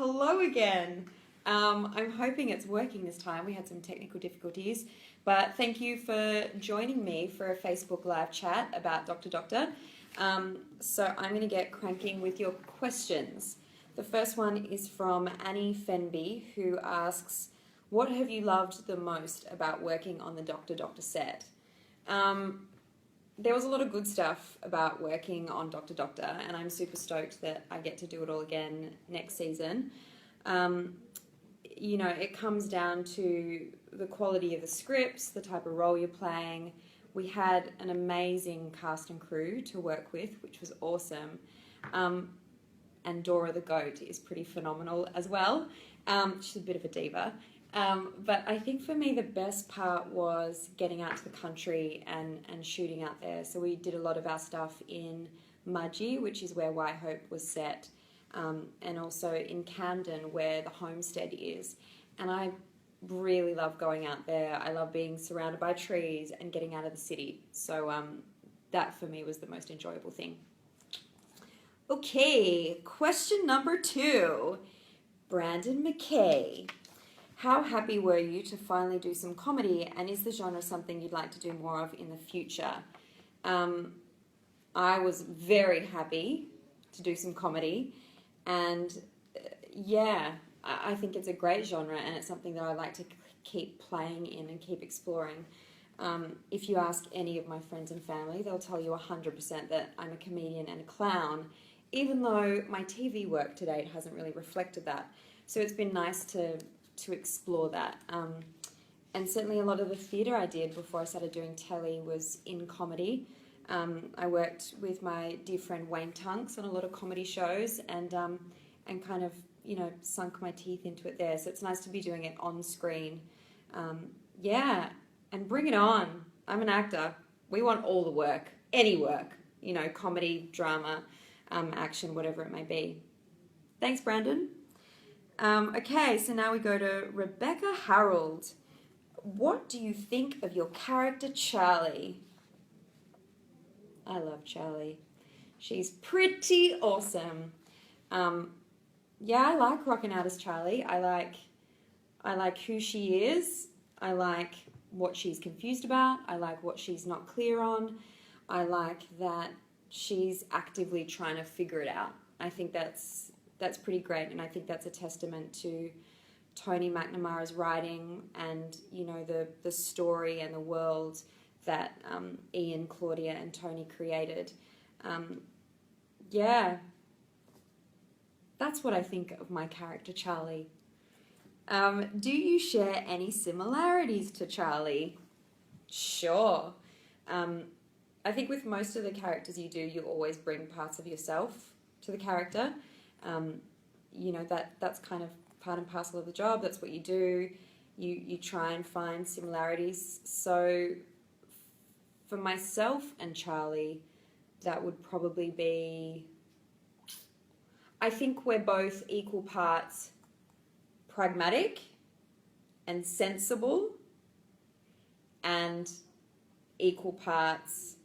Hello again. I'm hoping it's working this time. We had some technical difficulties, but thank you for joining me for a Facebook Live chat about Dr. Doctor. So I'm going to get cranking with your questions. The first one is from Annie Fenby, who asks, what have you loved the most about working on the Dr. Doctor set? There was a lot of good stuff about working on Dr. Doctor, and I'm super stoked that I get to do it all again next season. It comes down to the quality of the scripts, the type of role you're playing. We had an amazing cast and crew to work with, which was awesome. And Dora the goat is pretty phenomenal as well. She's a bit of a diva. But I think for me the best part was getting out to the country and shooting out there. So we did a lot of our stuff in Mudgee, which is where White Hope was set, and also in Camden where the homestead is. And I really love going out there. I love being surrounded by trees and getting out of the city. So that for me was the most enjoyable thing. Okay, question number 2. Brandon McKay. How happy were you to finally do some comedy, and is the genre something you'd like to do more of in the future? I was very happy to do some comedy, and I think it's a great genre, and it's something that I like to keep playing in and keep exploring. If you ask any of my friends and family, they'll tell you 100% that I'm a comedian and a clown, even though my TV work to date hasn't really reflected that. So it's been nice to explore that. And certainly a lot of the theatre I did before I started doing telly was in comedy. I worked with my dear friend Wayne Tunks on a lot of comedy shows and kind of, sunk my teeth into it there. So it's nice to be doing it on screen. And bring it on. I'm an actor. We want all the work, any work, comedy, drama, action, whatever it may be. Thanks, Brandon. Okay, so now we go to Rebecca Harold. What do you think of your character Charlie? I love Charlie. She's pretty awesome. I like rocking out as Charlie. I like who she is. I like what she's confused about. I like what she's not clear on. I like that she's actively trying to figure it out. I think that's pretty great, and I think that's a testament to Tony McNamara's writing and the story and the world that Ian, Claudia, and Tony created. That's what I think of my character Charlie. Do you share any similarities to Charlie? Sure. I think with most of the characters you do, you always bring parts of yourself to the character. That's kind of part and parcel of the job. That's what you do. You try and find similarities. So for myself and Charlie, that would probably be, I think we're both equal parts pragmatic and sensible, and equal parts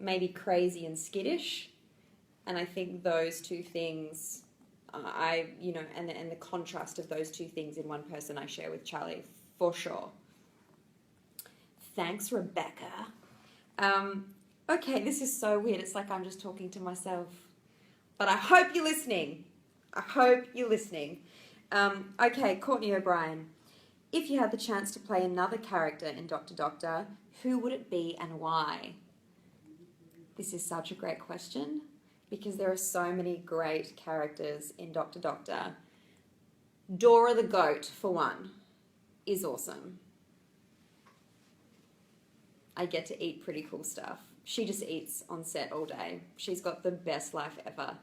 maybe crazy and skittish. And I think those two things, and the contrast of those two things in one person I share with Charlie, for sure. Thanks, Rebecca. Okay, this is so weird. It's like I'm just talking to myself. But I hope you're listening. Okay, Courtney O'Brien. If you had the chance to play another character in Dr. Doctor, who would it be and why? This is such a great question, because there are so many great characters in Dr. Doctor. Dora the goat, for one, is awesome. I get to eat pretty cool stuff. She just eats on set all day. She's got the best life ever.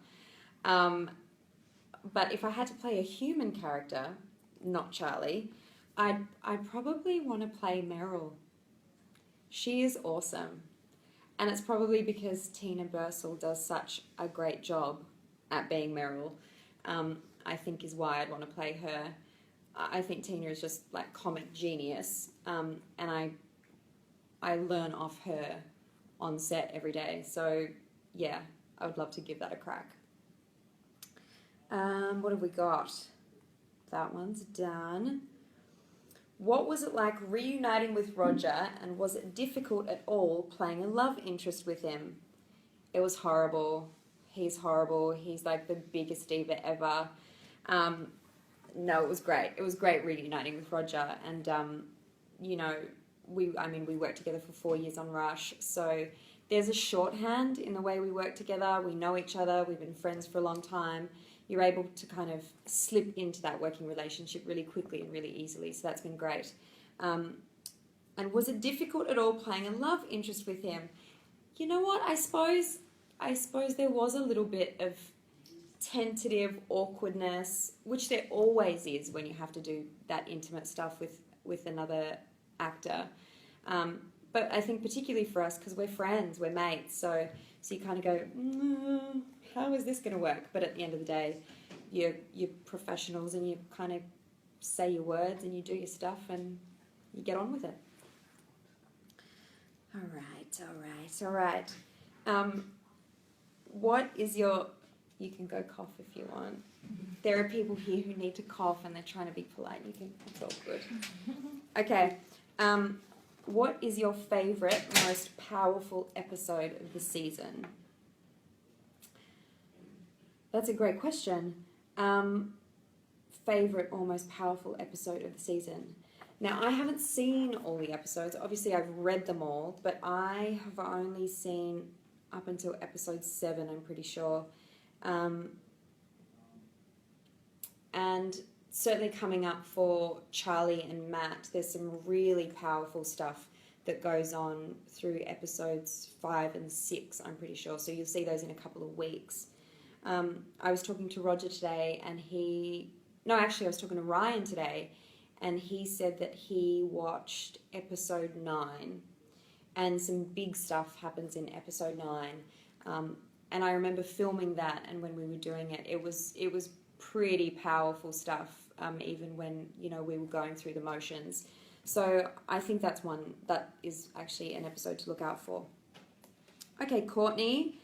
But if I had to play a human character, not Charlie, I'd probably want to play Meryl. She is awesome. And it's probably because Tina Bursell does such a great job at being Meryl, I think is why I'd want to play her. I think Tina is just like comic genius, and I learn off her on set every day. So yeah, I would love to give that a crack. What have we got? That one's done. What was it like reuniting with Roger, and was it difficult at all playing a love interest with him? It was horrible. He's horrible. He's like the biggest diva ever. No, it was great. It was great reuniting with Roger, and you know, we worked together for 4 years on Rush, so there's a shorthand in the way we work together. We know each other. We've been friends for a long time. You're able to kind of slip into that working relationship really quickly and really easily, so that's been great. And was it difficult at all playing a love interest with him? You know what? I suppose there was a little bit of tentative awkwardness, which there always is when you have to do that intimate stuff with another actor. But I think particularly for us, because we're friends, we're mates, so you kind of go, how is this going to work? But at the end of the day, you're professionals, and you kind of say your words and you do your stuff and you get on with it. All right. What is your... You can go cough if you want. There are people here who need to cough and they're trying to be polite. It's all good. Okay. What is your favourite, most powerful episode of the season? That's a great question. Favourite or most powerful episode of the season? Now, I haven't seen all the episodes. Obviously, I've read them all, but I have only seen up until episode 7, I'm pretty sure. And certainly coming up for Charlie and Matt, there's some really powerful stuff that goes on through episodes 5 and 6, I'm pretty sure. So you'll see those in a couple of weeks. I was talking to Roger today, and I was talking to Ryan today, and he said that he watched episode 9, and some big stuff happens in episode 9. And I remember filming that, and when we were doing it, it was pretty powerful stuff, even when, we were going through the motions. So I think that is actually an episode to look out for. Okay, Courtney,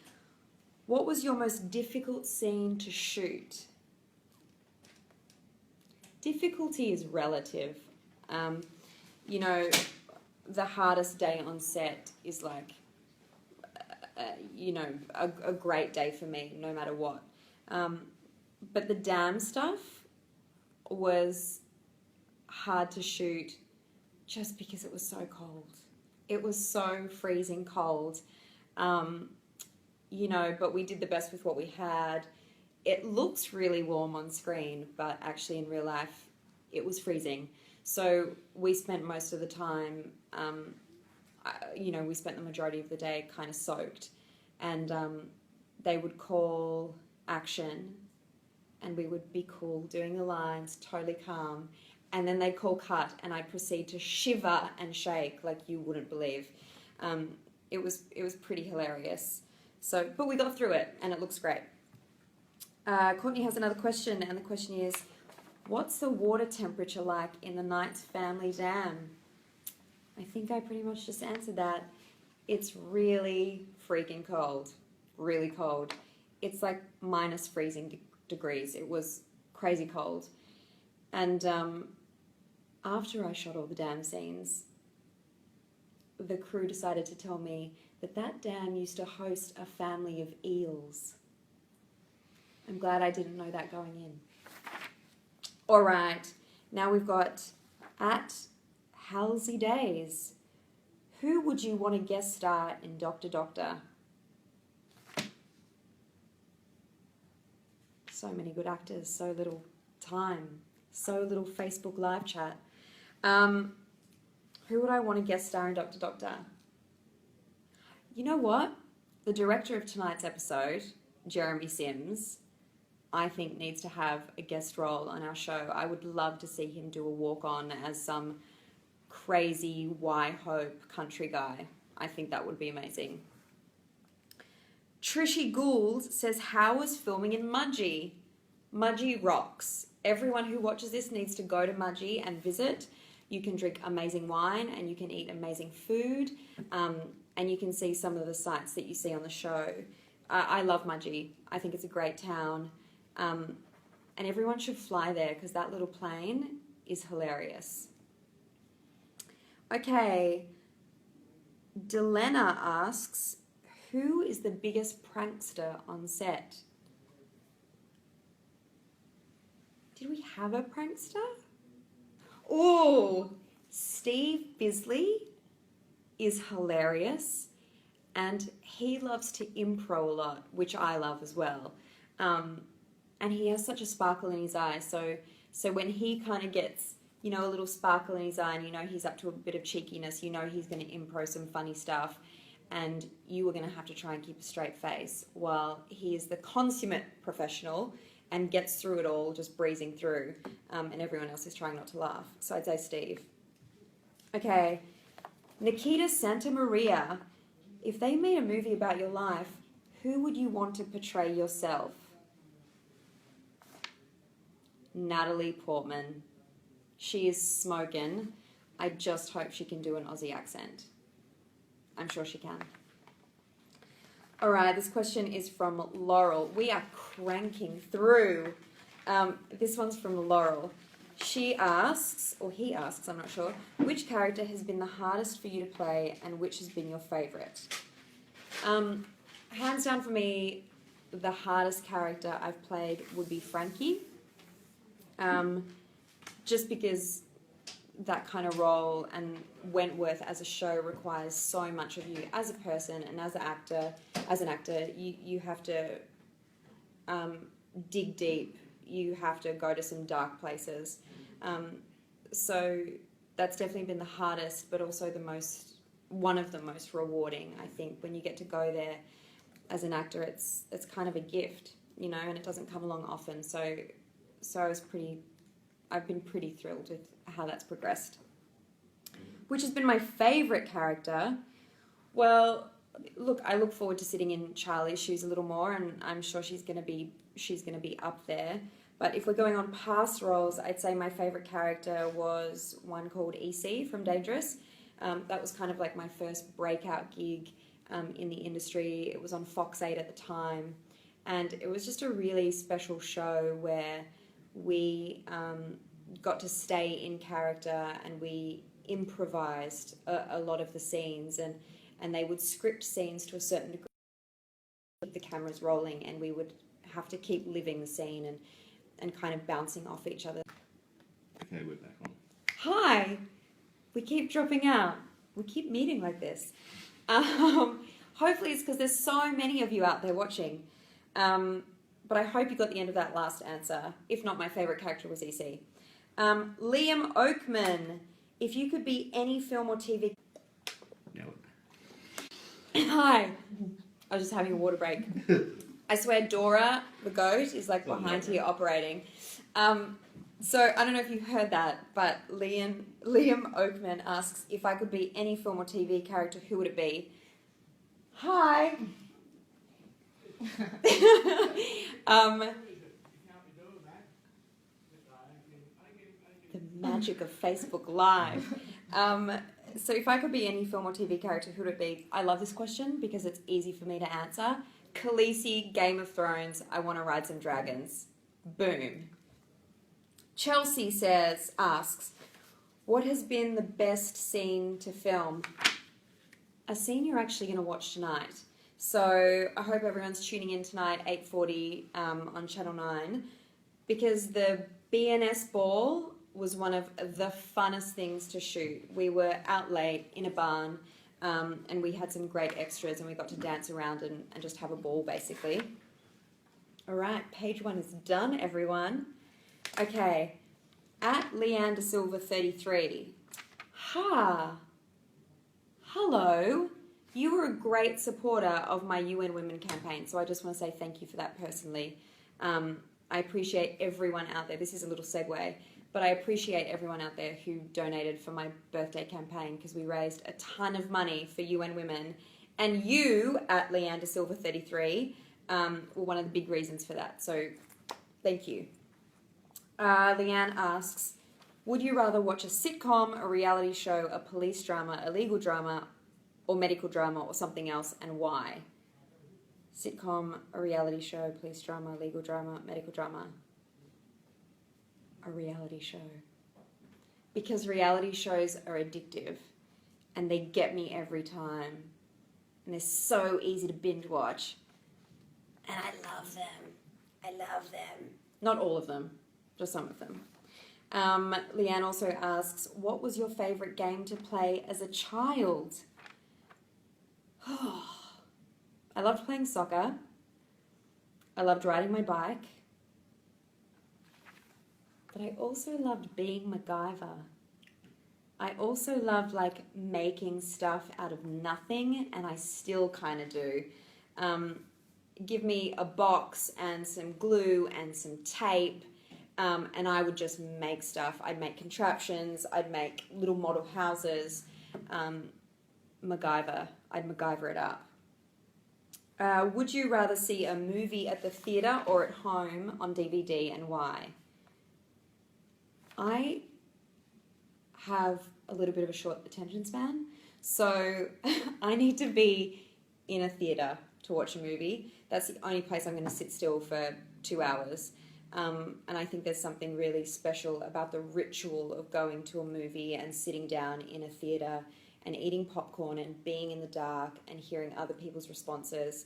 what was your most difficult scene to shoot? Difficulty is relative. The hardest day on set is like, a great day for me, no matter what. But the dam stuff was hard to shoot just because it was so cold. It was so freezing cold. But we did the best with what we had. It looks really warm on screen, but actually in real life, it was freezing. So we spent most of the time, we spent the majority of the day kind of soaked. And they would call action, and we would be cool, doing the lines, totally calm. And then they'd call cut, and I'd proceed to shiver and shake like you wouldn't believe. It was pretty hilarious. So, but we got through it, and it looks great. Courtney has another question, and the question is, what's the water temperature like in the Knights family dam? I think I pretty much just answered that. It's really freaking cold, really cold. It's like minus freezing degrees. It was crazy cold. And after I shot all the dam scenes, the crew decided to tell me that dam used to host a family of eels. I'm glad I didn't know that going in. All right, now we've got at Halsey Days. Who would you want to guest star in Dr. Doctor? So many good actors, so little time, so little Facebook live chat. Who would I want to guest star in Dr. Doctor? You know what? The director of tonight's episode, Jeremy Sims, I think needs to have a guest role on our show. I would love to see him do a walk-on as some crazy Y-Hope country guy. I think that would be amazing. Trishy Gould says, how was filming in Mudgee? Mudgee rocks. Everyone who watches this needs to go to Mudgee and visit. You can drink amazing wine, and you can eat amazing food, and you can see some of the sights that you see on the show. I love Mudgee. I think it's a great town. And everyone should fly there because that little plane is hilarious. Okay, Delena asks, who is the biggest prankster on set? Did we have a prankster? Oh, Steve Bisley is hilarious, and he loves to improv a lot, which I love as well. And he has such a sparkle in his eye, so when he kind of gets, you know, a little sparkle in his eye, and you know he's up to a bit of cheekiness, you know he's going to improv some funny stuff, and you are going to have to try and keep a straight face while he is the consummate professional and gets through it all just breezing through, and everyone else is trying not to laugh. So I'd say Steve. Okay, Nikita Santa Maria, if they made a movie about your life, who would you want to portray yourself? Natalie Portman. She is smoking. I just hope she can do an Aussie accent. I'm sure she can. All right, this question is from Laurel. We are cranking through. This one's from Laurel. She asks, or he asks, I'm not sure, which character has been the hardest for you to play and which has been your favourite? Hands down for me, the hardest character I've played would be Frankie. Just because that kind of role and Wentworth as a show requires so much of you as a person and as an actor, you have to dig deep. You have to go to some dark places. So that's definitely been the hardest, but also one of the most rewarding, I think. When you get to go there as an actor, it's kind of a gift, you know, and it doesn't come along often. So I've been pretty thrilled with how that's progressed. Which has been my favourite character? Well, look, I look forward to sitting in Charlie's shoes a little more, and I'm sure she's going to be up there. But if we're going on past roles, I'd say my favourite character was one called EC from Dangerous. That was kind of like my first breakout gig in the industry. It was on Fox 8 at the time, and it was just a really special show where we got to stay in character and we improvised a lot of the scenes, and they would script scenes to a certain degree, keep the cameras rolling, and we would have to keep living the scene and kind of bouncing off each other. Okay, we're back on. Hi! We keep dropping out. We keep meeting like this. Hopefully it's because there's so many of you out there watching. But I hope you got the end of that last answer. If not, my favourite character was EC. Liam Oakman, if you could be any film or TV... No. Hi. I was just having a water break. I swear Dora, the goat, is like behind here operating. So I don't know if you heard that, but Liam Oakman asks, if I could be any film or TV character, who would it be? Hi. The magic of Facebook Live. So if I could be any film or TV character, who would it be? I love this question because it's easy for me to answer. Khaleesi, Game of Thrones, I want to ride some dragons. Boom. Chelsea asks, what has been the best scene to film? A scene you're actually going to watch tonight. So I hope everyone's tuning in tonight, 8:40 on Channel 9, because the BNS ball was one of the funnest things to shoot. We were out late in a barn, and we had some great extras, and we got to dance around and just have a ball, basically. All right, page 1 is done, everyone. Okay, at Leanne da Silva 33. Hello. You were a great supporter of my UN Women campaign, so I just want to say thank you for that personally. I appreciate everyone out there. This is a little segue, but I appreciate everyone out there who donated for my birthday campaign because we raised a ton of money for UN Women, and you, at Leanne da Silva 33, were one of the big reasons for that, so thank you. Leanne asks, would you rather watch a sitcom, a reality show, a police drama, a legal drama, or medical drama, or something else, and why? Sitcom, a reality show, police drama, legal drama, medical drama. a reality show. Because reality shows are addictive and they get me every time. And they're so easy to binge watch. And I love them. I love them. Not all of them, just some of them. Leanne also asks, what was your favourite game to play as a child? I loved playing soccer. I loved riding my bike. But I also loved being MacGyver. I also loved like making stuff out of nothing, and I still kind of do. Give me a box and some glue and some tape, and I would just make stuff. I'd make contraptions. I'd make little model houses. MacGyver. I'd MacGyver it up. Would you rather see a movie at the theatre or at home on DVD, and why? I have a little bit of a short attention span, so I need to be in a theatre to watch a movie. That's the only place I'm going to sit still for 2 hours. And I think there's something really special about the ritual of going to a movie and sitting down in a theatre and eating popcorn and being in the dark and hearing other people's responses.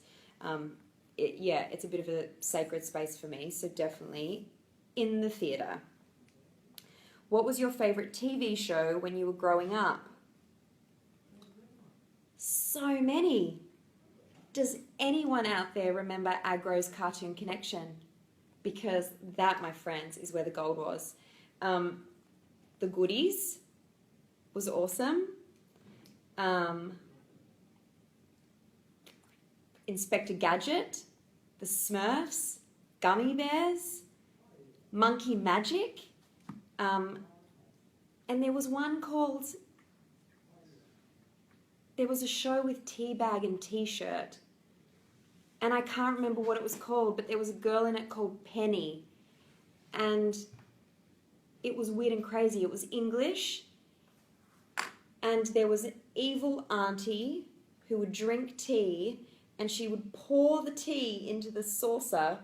It's a bit of a sacred space for me, so definitely in the theatre. What was your favourite TV show when you were growing up? So many. Does anyone out there remember Agro's Cartoon Connection? Because that, my friends, is where the gold was. The Goodies was awesome. Inspector Gadget, the Smurfs, Gummy Bears, Monkey Magic. And there was one called, there was a show with Teabag and T-shirt. And I can't remember what it was called, but there was a girl in it called Penny. And it was weird and crazy. It was English. And there was an evil auntie who would drink tea, and she would pour the tea into the saucer.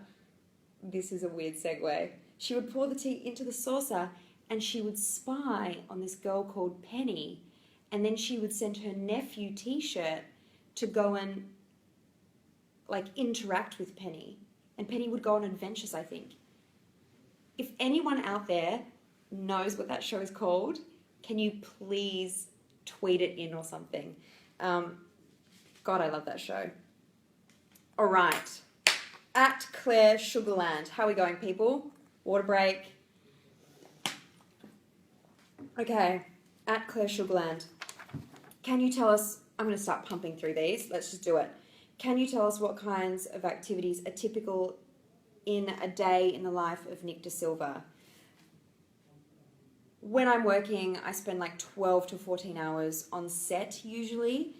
This is a weird segue. She would pour the tea into the saucer, and she would spy on this girl called Penny. And then she would send her nephew T-shirt to go and like interact with Penny. And Penny would go on adventures, I think. If anyone out there knows what that show is called, can you please tweet it in or something? God, I love that show. All right. At Claire Sugarland. How are we going, people? Water break. Okay. At Claire Sugarland. Can you tell us... I'm going to start pumping through these. Let's just do it. Can you tell us what kinds of activities are typical in a day in the life of Nick da Silva? When I'm working, I spend like 12 to 14 hours on set usually.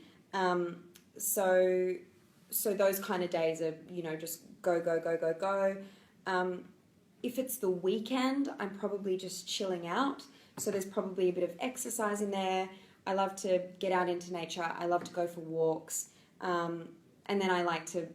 So those kind of days are, just go, go, go, go, go. If it's the weekend, I'm probably just chilling out. So there's probably a bit of exercise in there. I love to get out into nature. I love to go for walks. And then I like to,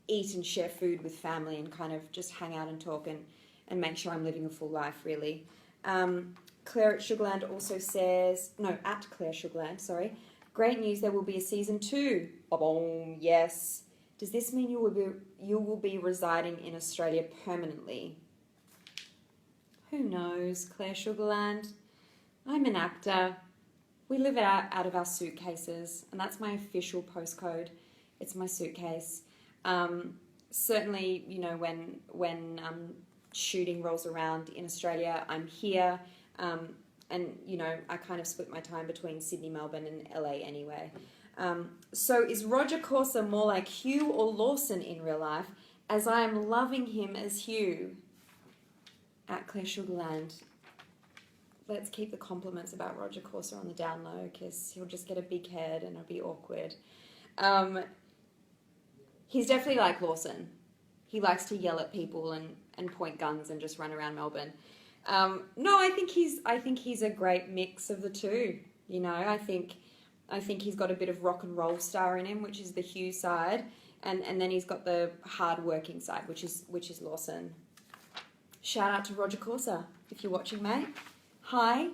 eat and share food with family and kind of just hang out and talk and make sure I'm living a full life, really. Claire at Sugarland also says, at Claire Sugarland, sorry. Great news, there will be a season 2. Ba-boom, yes. Does this mean you will be residing in Australia permanently? Who knows, Claire Sugarland? I'm an actor. We live out of our suitcases, and that's my official postcode. It's my suitcase. Certainly, when shooting rolls around in Australia, I'm here. And, I kind of split my time between Sydney, Melbourne, and LA anyway. So is Roger Corser more like Hugh or Lawson in real life, as I am loving him as Hugh? At Claire Sugarland. Let's keep the compliments about Roger Corser on the down low, because he'll just get a big head and it'll be awkward. He's definitely like Lawson. He likes to yell at people and point guns and just run around Melbourne. No, I think he's a great mix of the two. I think he's got a bit of rock and roll star in him, which is the Hugh side, and then he's got the hard working side, which is Lawson. Shout out to Roger Corsa, if you're watching, mate. Hi.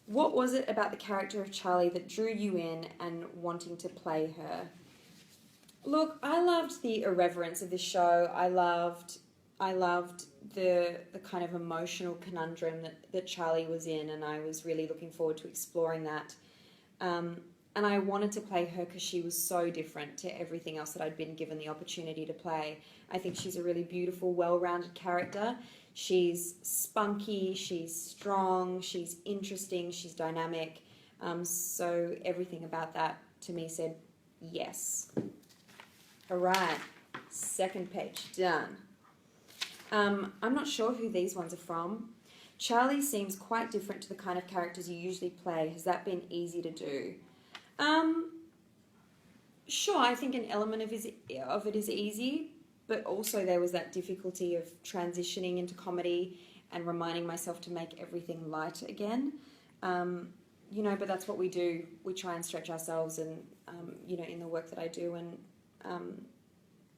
What was it about the character of Charlie that drew you in and wanting to play her? Look, I loved the irreverence of this show. I loved the kind of emotional conundrum that Charlie was in, and I was really looking forward to exploring that. And I wanted to play her because she was so different to everything else that I'd been given the opportunity to play. I think she's a really beautiful, well-rounded character. She's spunky, she's strong, she's interesting, she's dynamic. So everything about that to me said yes. All right, second page, done. I'm not sure who these ones are from. Charlie seems quite different to the kind of characters you usually play. Has that been easy to do? Sure, I think an element of it is easy, but also there was that difficulty of transitioning into comedy and reminding myself to make everything light again. But that's what we do. We try and stretch ourselves and, in the work that I do. And,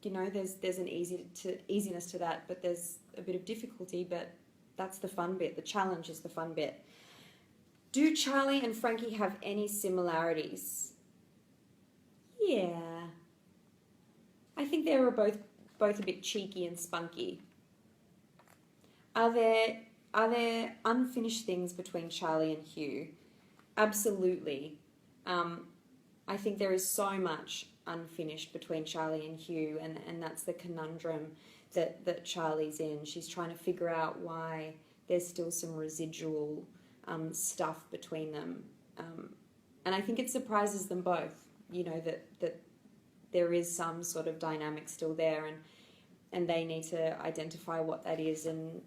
there's an easiness to that, but there's a bit of difficulty, but that's the fun bit. The challenge is the fun bit. Do Charlie and Frankie have any similarities? Yeah. I think they were both a bit cheeky and spunky. Are there unfinished things between Charlie and Hugh? Absolutely. I think there is so much unfinished between Charlie and Hugh, and that's the conundrum that Charlie's in. She's trying to figure out why there's still some residual stuff between them. And I think it surprises them both, that there is some sort of dynamic still there, and they need to identify what that is and,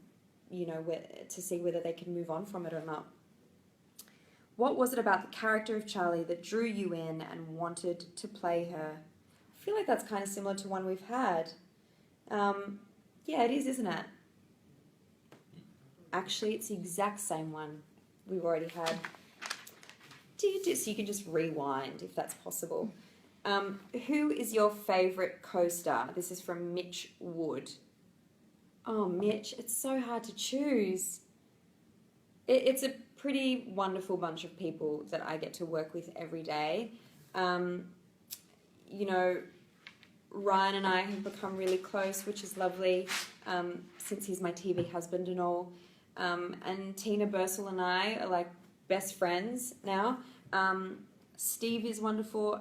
to see whether they can move on from it or not. What was it about the character of Charlie that drew you in and wanted to play her? I feel like that's kind of similar to one we've had. Yeah, it is, isn't it? Actually, it's the exact same one we've already had. So you can just rewind if that's possible. Who is your favourite co-star? This is from Mitch Wood. Oh, Mitch, it's so hard to choose. It's a pretty wonderful bunch of people that I get to work with every day. Ryan and I have become really close, which is lovely, since he's my TV husband and all. And Tina Bursell and I are like best friends now. Steve is wonderful.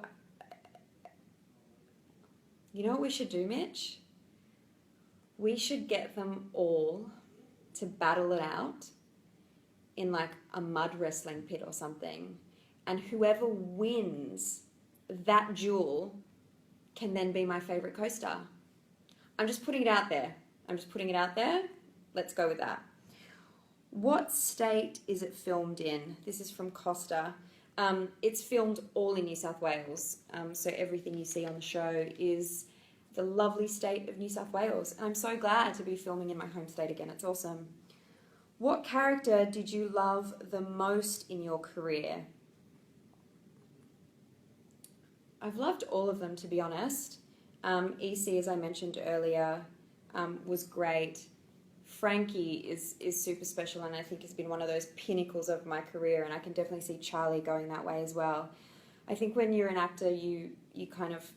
You know what we should do, Mitch? We should get them all to battle it out in like a mud wrestling pit or something. And whoever wins that duel can then be my favourite co-star. I'm just putting it out there. Let's go with that. What state is it filmed in? This is from Costa. It's filmed all in New South Wales. So everything you see on the show is the lovely state of New South Wales. And I'm so glad to be filming in my home state again. It's awesome. What character did you love the most in your career? I've loved all of them, to be honest. EC, as I mentioned earlier, was great. Frankie is super special, and I think has been one of those pinnacles of my career, and I can definitely see Charlie going that way as well. I think when you're an actor, you kind of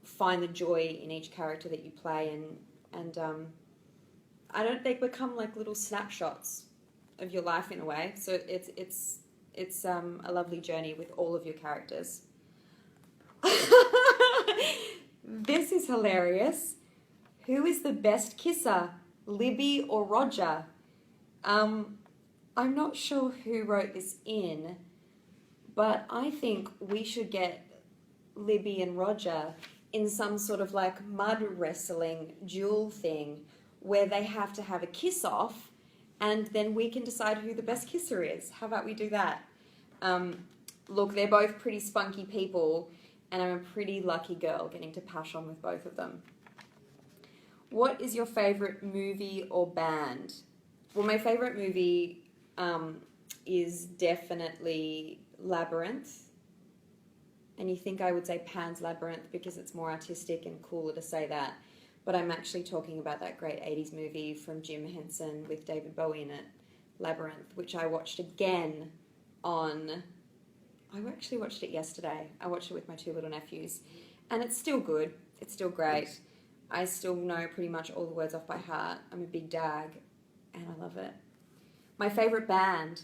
find the joy in each character that you play, and they become like little snapshots of your life in a way. So it's a lovely journey with all of your characters. This is hilarious. Who is the best kisser, Libby or Roger? I'm not sure who wrote this in, but I think we should get Libby and Roger in some sort of like mud wrestling duel thing where they have to have a kiss off, and then we can decide who the best kisser is. How about we do that? Look, they're both pretty spunky people, and I'm a pretty lucky girl getting to pash on with both of them. What is your favourite movie or band? Well, my favourite movie is definitely Labyrinth. And you think I would say Pan's Labyrinth because it's more artistic and cooler to say that. but I'm actually talking about that great 80s movie from Jim Henson with David Bowie in it, Labyrinth, which I watched again I actually watched it yesterday. I watched it with my 2 little nephews, and it's still good. It's still great. I still know pretty much all the words off by heart. I'm a big dag, and I love it. My favourite band.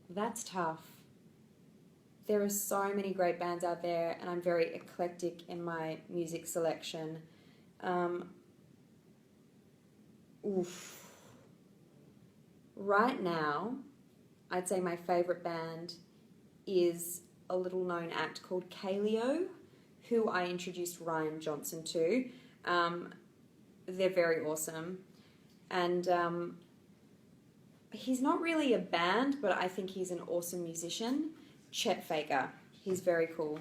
That's tough. There are so many great bands out there, and I'm very eclectic in my music selection. Right now, I'd say my favourite band is a little known act called Kaleo, who I introduced Ryan Johnson to. They're very awesome. And he's not really a band, but I think he's an awesome musician. Chet Faker. He's very cool.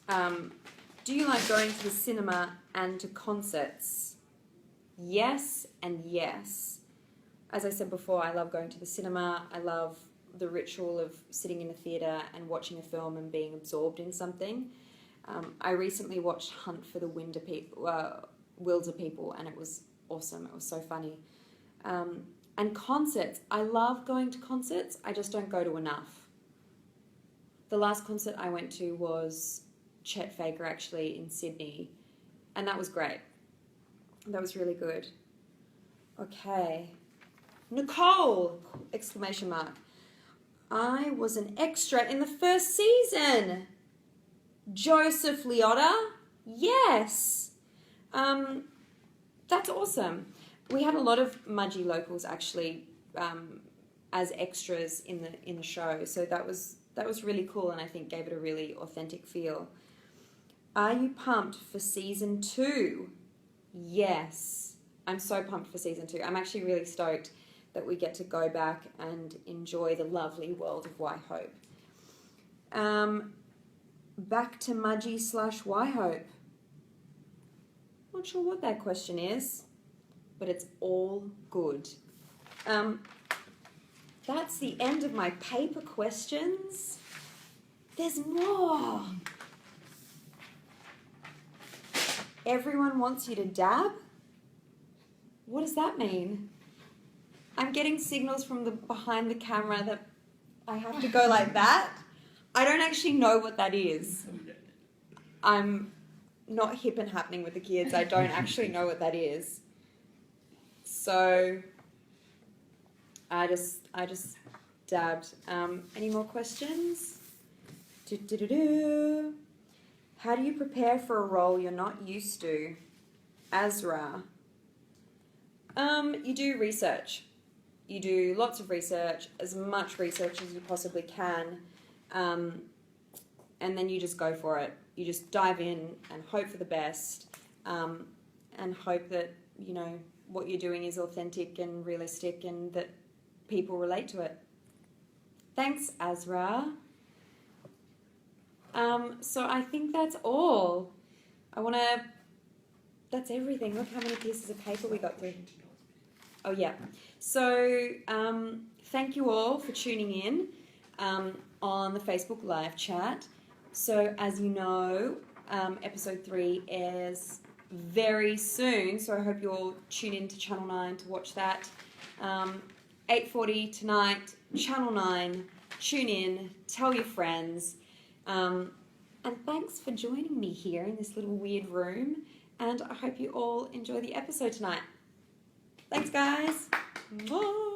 Do you like going to the cinema and to concerts? Yes and yes. As I said before, I love going to the cinema. I love the ritual of sitting in a theatre and watching a film and being absorbed in something. I recently watched Hunt for the Wilder People, and it was awesome. It was so funny. And concerts. I love going to concerts. I just don't go to enough. The last concert I went to was Chet Faker, actually, in Sydney. And that was great. That was really good. Okay. Nicole! Exclamation mark. I was an extra in the first season. Joseph Liotta? Yes! That's awesome. We had a lot of Mudgee locals, actually, as extras in the show. So that was really cool, and I think gave it a really authentic feel. Are you pumped for season 2? Yes. I'm so pumped for season 2. I'm actually really stoked that we get to go back and enjoy the lovely world of Y-Hope. Back to Mudgee/Y-Hope. Not sure what that question is, but it's all good. That's the end of my paper questions. There's more. Everyone wants you to dab? What does that mean? I'm getting signals from behind the camera that I have to go like that. I don't actually know what that is. I'm not hip and happening with the kids. I don't actually know what that is. So I just dabbed. Any more questions? How do you prepare for a role you're not used to? Azra. You do research. You do lots of research, as much research as you possibly can, and then you just go for it. You just dive in and hope for the best, and hope that, you know, what you're doing is authentic and realistic and that people relate to it. Thanks, Azra. So I think that's all. That's everything. Look how many pieces of paper we got through. Oh, yeah. So thank you all for tuning in on the Facebook live chat. So as you know, episode 3 airs very soon. So I hope you all tune in to Channel 9 to watch that. 8:40 tonight, Channel 9. Tune in, tell your friends. And thanks for joining me here in this little weird room. And I hope you all enjoy the episode tonight. Thanks, guys. Bye.